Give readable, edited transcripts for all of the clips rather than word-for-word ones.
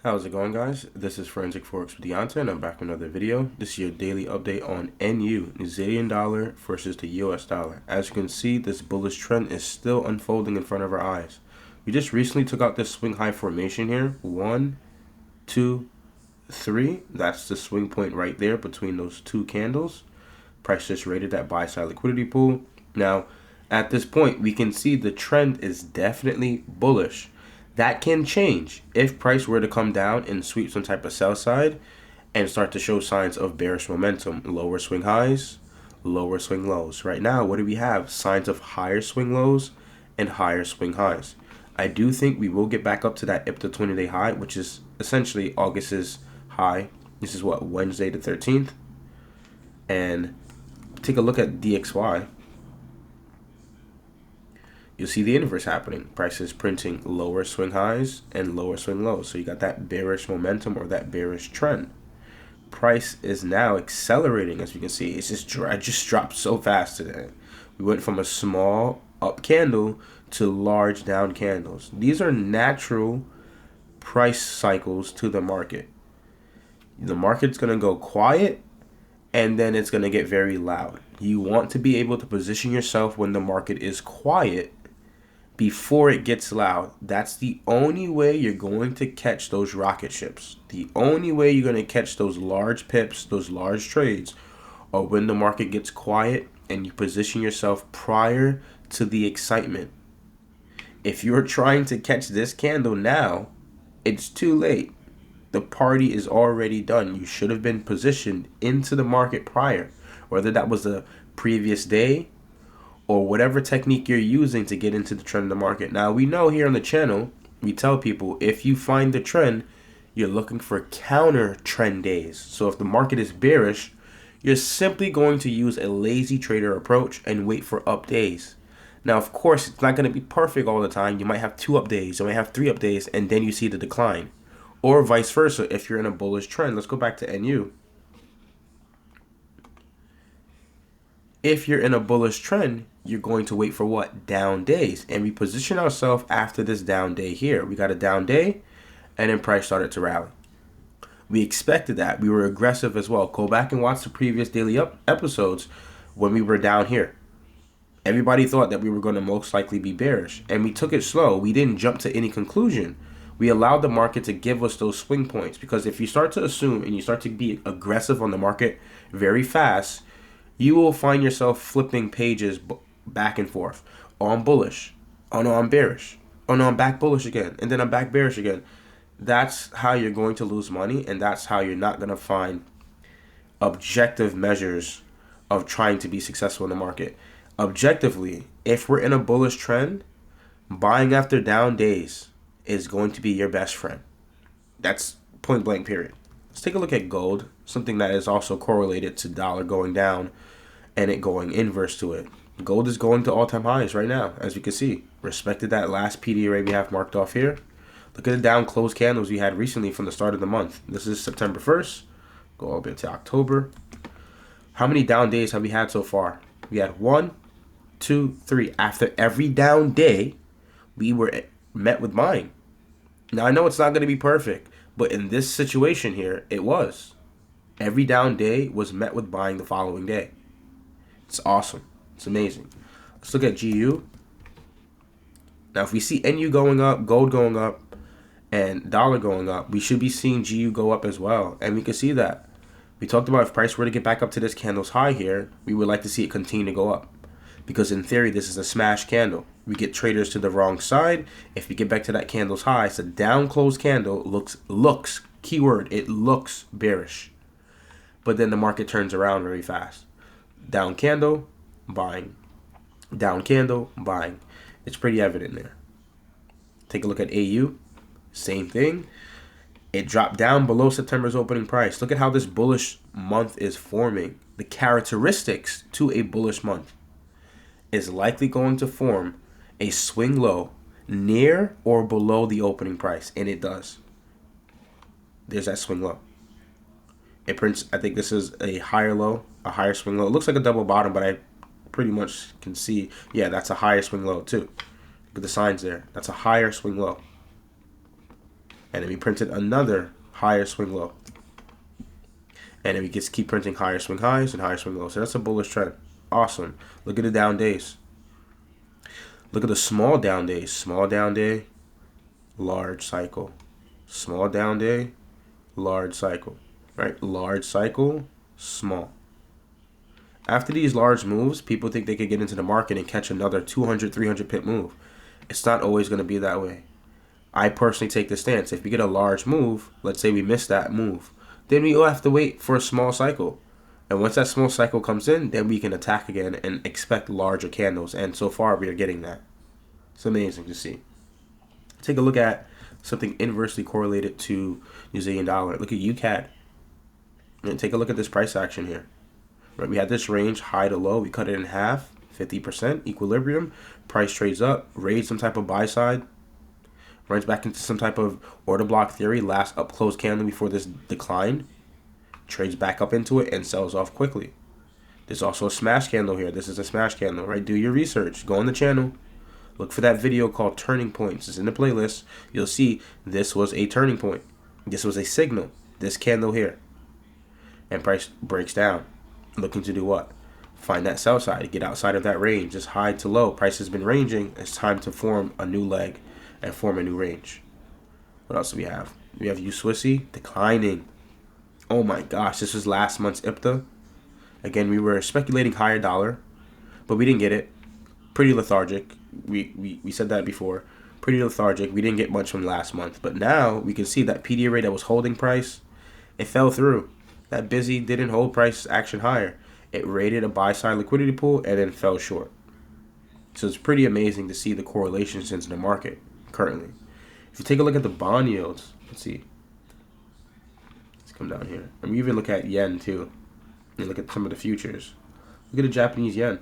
How's it going, guys? This is Forensic Forex with Deontay, and I'm back with another video. This is your daily update on NU, New Zealand dollar versus the US dollar. As you can see, this bullish trend is still unfolding in front of our eyes. We just recently took out this swing high formation here. 1, 2, 3. That's the swing point right there between those two candles. Price just rated that buy side liquidity pool. Now, at this point, we can see the trend is definitely bullish. That can change if price were to come down and sweep some type of sell side and start to show signs of bearish momentum. Lower swing highs, lower swing lows. Right now, what do we have? Signs of higher swing lows and higher swing highs. I do think we will get back up to that IPTA 20-day high, which is essentially August's high. This is what, Wednesday the 13th. And take a look at DXY. You'll see the inverse happening. Prices printing lower swing highs and lower swing lows. So you got that bearish momentum or that bearish trend. Price is now accelerating, as you can see. It's just dropped so fast today. We went from a small up candle to large down candles. These are natural price cycles to the market. The market's going to go quiet and then it's going to get very loud. You want to be able to position yourself when the market is quiet before it gets loud. That's the only way you're going to catch those rocket ships. The only way you're going to catch those large pips, those large trades, are when the market gets quiet and you position yourself prior to the excitement. If you're trying to catch this candle now, it's too late. The party is already done. You should have been positioned into the market prior, whether that was the previous day or whatever technique you're using to get into the trend of the market. Now, we know here on the channel, we tell people if you find the trend, you're looking for counter trend days. So if the market is bearish, you're simply going to use a lazy trader approach and wait for up days. Now, of course, it's not going to be perfect all the time. You might have 2 up days, you might have 3 up days, and then you see the decline. Or vice versa if you're in a bullish trend. Let's go back to NU. If you're in a bullish trend, you're going to wait for what? Down days. And we position ourselves after this down day here. We got a down day, and then price started to rally. We expected that. We were aggressive as well. Go back and watch the previous daily episodes when we were down here. Everybody thought that we were going to most likely be bearish, and we took it slow. We didn't jump to any conclusion. We allowed the market to give us those swing points, because if you start to assume and you start to be aggressive on the market very fast, you will find yourself flipping pages back and forth. Oh, I'm bullish. Oh, no, I'm bearish. Oh, no, I'm back bullish again. And then I'm back bearish again. That's how you're going to lose money, and that's how you're not going to find objective measures of trying to be successful in the market. Objectively, if we're in a bullish trend, buying after down days is going to be your best friend. That's point blank period. Let's take a look at gold, something that is also correlated to dollar going down and it going inverse to it. Gold is going to all-time highs right now, as you can see. Respected that last PD array we have marked off here. Look at the down close candles we had recently from the start of the month. This is September 1st. Go all the way to October. How many down days have we had so far? We had 1, 2, 3. After every down day, we were met with buying. Now, I know it's not going to be perfect, but in this situation here, it was. Every down day was met with buying the following day. It's awesome. It's amazing. Let's look at GU. Now, if we see NU going up, gold going up, and dollar going up, we should be seeing GU go up as well. And we can see that. We talked about if price were to get back up to this candle's high here, we would like to see it continue to go up. Because in theory, this is a smash candle. We get traders to the wrong side. If we get back to that candle's high, it's a down closed candle. Looks, keyword, it looks bearish. But then the market turns around very fast. Down candle, buying. Down candle, buying. It's pretty evident there. Take a look at AU. Same thing. It dropped down below September's opening price. Look at how this bullish month is forming. The characteristics to a bullish month is likely going to form a swing low near or below the opening price, and it does. There's that swing low. It prints, I think this is a higher low, a higher swing low. It looks like a double bottom, but I pretty much can see, yeah, that's a higher swing low too. Look at the signs there. That's a higher swing low. And then we printed another higher swing low. And then we just keep printing higher swing highs and higher swing lows. So that's a bullish trend. Awesome. Look at the down days. Look at the small down days. Small down day, large cycle. Small down day, large cycle. Right? Large cycle, small. After these large moves, people think they could get into the market and catch another 200, 300 pip move. It's not always going to be that way. I personally take the stance. If we get a large move, let's say we miss that move, then we will have to wait for a small cycle. And once that small cycle comes in, then we can attack again and expect larger candles. And so far, we are getting that. It's amazing to see. Take a look at something inversely correlated to New Zealand dollar. Look at UCAD. And take a look at this price action here. Right, we had this range high to low. We cut it in half, 50% equilibrium. Price trades up, raised some type of buy side, runs back into some type of order block theory. Last up close candle before this decline, trades back up into it and sells off quickly. There's also a smash candle here. This is a smash candle, right? Do your research. Go on the channel. Look for that video called Turning Points. It's in the playlist. You'll see this was a turning point. This was a signal. This candle here. And price breaks down. Looking to do what? Find that sell side. Get outside of that range. Just high to low. Price has been ranging. It's time to form a new leg and form a new range. What else do we have? We have USD declining. Oh my gosh. This was last month's IPTA. Again, we were speculating higher dollar, but we didn't get it. Pretty lethargic. We said that before. Pretty lethargic. We didn't get much from last month. But now we can see that PDA rate that was holding price, it fell through. That busy didn't hold price action higher. It rated a buy side liquidity pool and then fell short. So it's pretty amazing to see the correlations in the market currently. If you take a look at the bond yields, let's see. Let's come down here. And we even look at yen too. And look at some of the futures. Look at the Japanese yen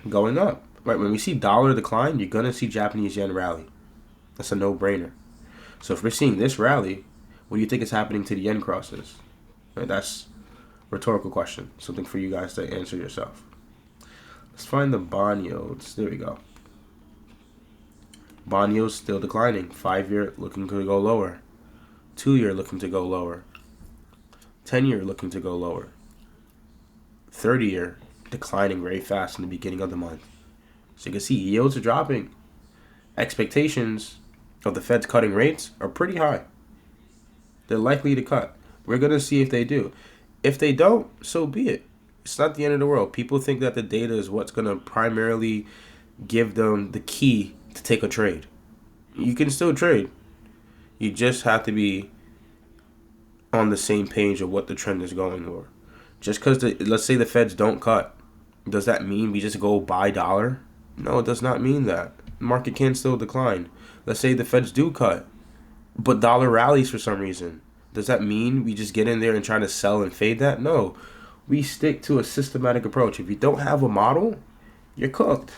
going up. Right, when we see dollar decline, you're gonna see Japanese yen rally. That's a no-brainer. So if we're seeing this rally, what do you think is happening to the yen crosses? Right, that's a rhetorical question. Something for you guys to answer yourself. Let's find the bond yields. There we go. Bond yields still declining. 5-year looking to go lower. 2-year looking to go lower. 10-year looking to go lower. 30-year declining very fast in the beginning of the month. So you can see yields are dropping. Expectations of the Fed's cutting rates are pretty high. They're likely to cut. We're going to see if they do. If they don't, so be it. It's not the end of the world. People think that the data is what's going to primarily give them the key to take a trade. You can still trade. You just have to be on the same page of what the trend is going for. Just because, let's say the Feds don't cut, does that mean we just go buy dollar? No, it does not mean that. The market can still decline. Let's say the Feds do cut, but dollar rallies for some reason. Does that mean we just get in there and try to sell and fade that? No. We stick to a systematic approach. If you don't have a model, you're cooked.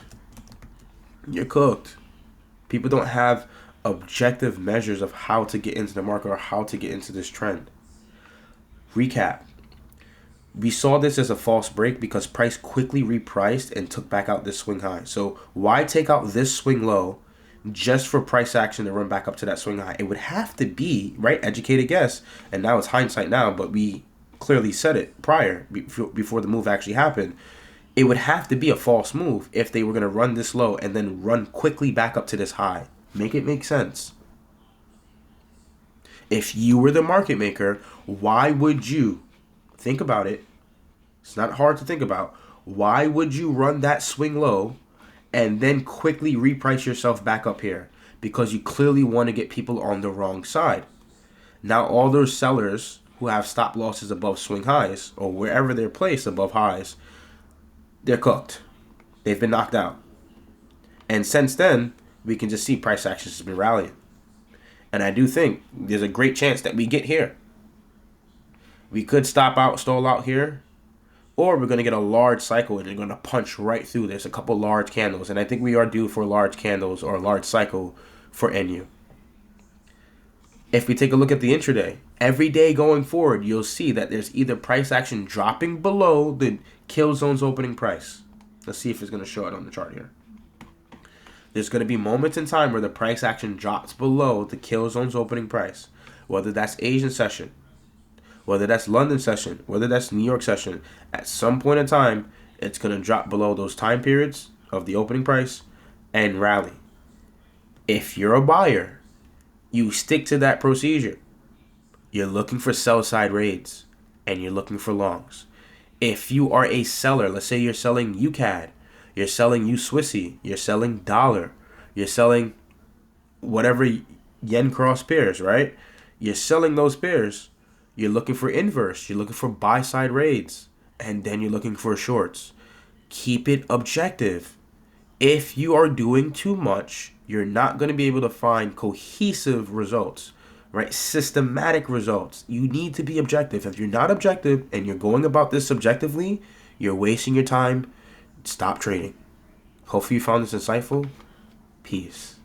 You're cooked. People don't have objective measures of how to get into the market or how to get into this trend. Recap. We saw this as a false break because price quickly repriced and took back out this swing high. So why take out this swing low just for price action to run back up to that swing high? It would have to be, right, educated guess, and now it's hindsight now, but we clearly said it prior, before the move actually happened. It would have to be a false move if they were going to run this low and then run quickly back up to this high. Make it make sense. If you were the market maker, why would you, think about it, it's not hard to think about, why would you run that swing low and then quickly reprice yourself back up here? Because you clearly want to get people on the wrong side. Now all those sellers who have stop losses above swing highs or wherever they're placed above highs, they're cooked. They've been knocked out. And since then, we can just see price action has been rallying. And I do think there's a great chance that we get here. We could stop out, stall out here, or we're going to get a large cycle and they're going to punch right through. There's a couple large candles, and I think we are due for large candles or a large cycle for NU. If we take a look at the intraday, every day going forward, you'll see that there's either price action dropping below the kill zone's opening price. Let's see if it's going to show it on the chart here. There's going to be moments in time where the price action drops below the kill zone's opening price. Whether that's Asian session, whether that's London session, whether that's New York session, at some point in time, it's going to drop below those time periods of the opening price and rally. If you're a buyer, you stick to that procedure. You're looking for sell side raids and you're looking for longs. If you are a seller, let's say you're selling UCAD, you're selling USWSI, you're selling dollar, you're selling whatever yen cross pairs, right? You're selling those pairs. You're looking for inverse. You're looking for buy side raids. And then you're looking for shorts. Keep it objective. If you are doing too much, you're not going to be able to find cohesive results, right? Systematic results. You need to be objective. If you're not objective and you're going about this subjectively, you're wasting your time. Stop trading. Hopefully you found this insightful. Peace.